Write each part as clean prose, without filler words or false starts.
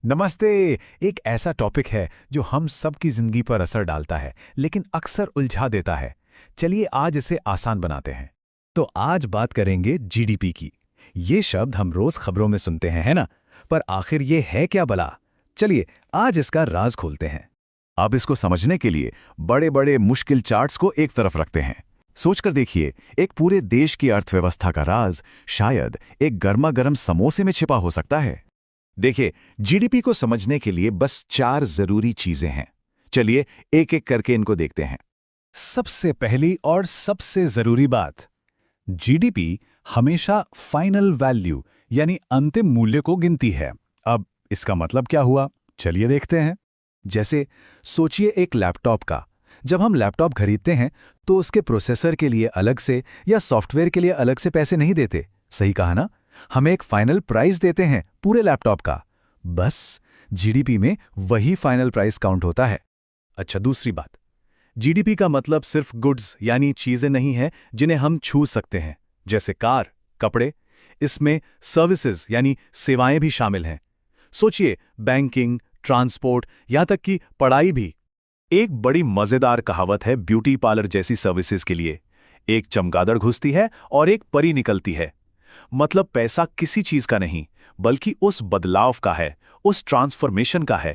नमस्ते। एक ऐसा टॉपिक है जो हम सब की जिंदगी पर असर डालता है लेकिन अक्सर उलझा देता है। चलिए आज इसे आसान बनाते हैं। तो आज बात करेंगे जीडीपी की। ये शब्द हम रोज खबरों में सुनते हैं, है ना? पर आखिर ये है क्या भला? चलिए आज इसका राज खोलते हैं। अब इसको समझने के लिए बड़े बड़े मुश्किल चार्ट्स को एक तरफ रखते हैं। सोचकर देखिए, एक पूरे देश की अर्थव्यवस्था का राज शायद एक गर्मा गर्म समोसे में छिपा हो सकता है। देखिए, जीडीपी को समझने के लिए बस 4 जरूरी चीजें हैं। चलिए एक एक करके इनको देखते हैं। सबसे पहली और सबसे जरूरी बात, जीडीपी हमेशा फाइनल वैल्यू यानी अंतिम मूल्य को गिनती है। अब इसका मतलब क्या हुआ, चलिए देखते हैं। जैसे सोचिए एक लैपटॉप का। जब हम लैपटॉप खरीदते हैं तो उसके प्रोसेसर के लिए अलग से या सॉफ्टवेयर के लिए अलग से पैसे नहीं देते, सही कहा ना? हमें एक फाइनल प्राइस देते हैं पूरे लैपटॉप का। बस जीडीपी में वही फाइनल प्राइस काउंट होता है। अच्छा, दूसरी बात, जीडीपी का मतलब सिर्फ गुड्स यानी चीजें नहीं है जिन्हें हम छू सकते हैं, जैसे कार, कपड़े। इसमें सर्विसेज यानी सेवाएं भी शामिल हैं। सोचिए बैंकिंग, ट्रांसपोर्ट, यहां तक कि पढ़ाई भी। एक बड़ी मजेदार कहावत है ब्यूटी पार्लर जैसी सर्विसेज के लिए। एक चमगादड़ घुसती है और एक परी निकलती है। मतलब पैसा किसी चीज का नहीं, बल्कि उस बदलाव का है, उस ट्रांसफॉर्मेशन का है।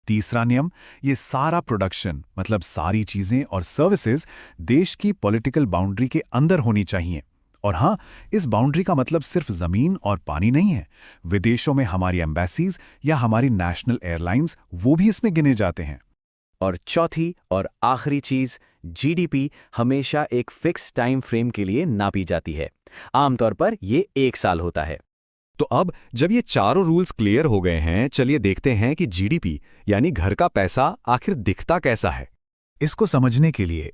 तीसरा नियम, ये सारा प्रोडक्शन मतलब सारी चीजें और सर्विसेज देश की पॉलिटिकल बाउंड्री के अंदर होनी चाहिए। और हाँ, इस बाउंड्री का मतलब सिर्फ जमीन और पानी नहीं है। विदेशों में हमारी एम्बेसीज या हमारी नेशनल एयरलाइंस, वो भी इसमें गिने जाते हैं। और चौथी और आखिरी चीज, जीडीपी हमेशा एक फिक्स टाइम फ्रेम के लिए नापी जाती है। आमतौर पर ये 1 साल होता है। तो अब जब ये चारों रूल्स क्लियर हो गए हैं, चलिए देखते हैं कि जीडीपी यानी घर का पैसा आखिर दिखता कैसा है। इसको समझने के लिए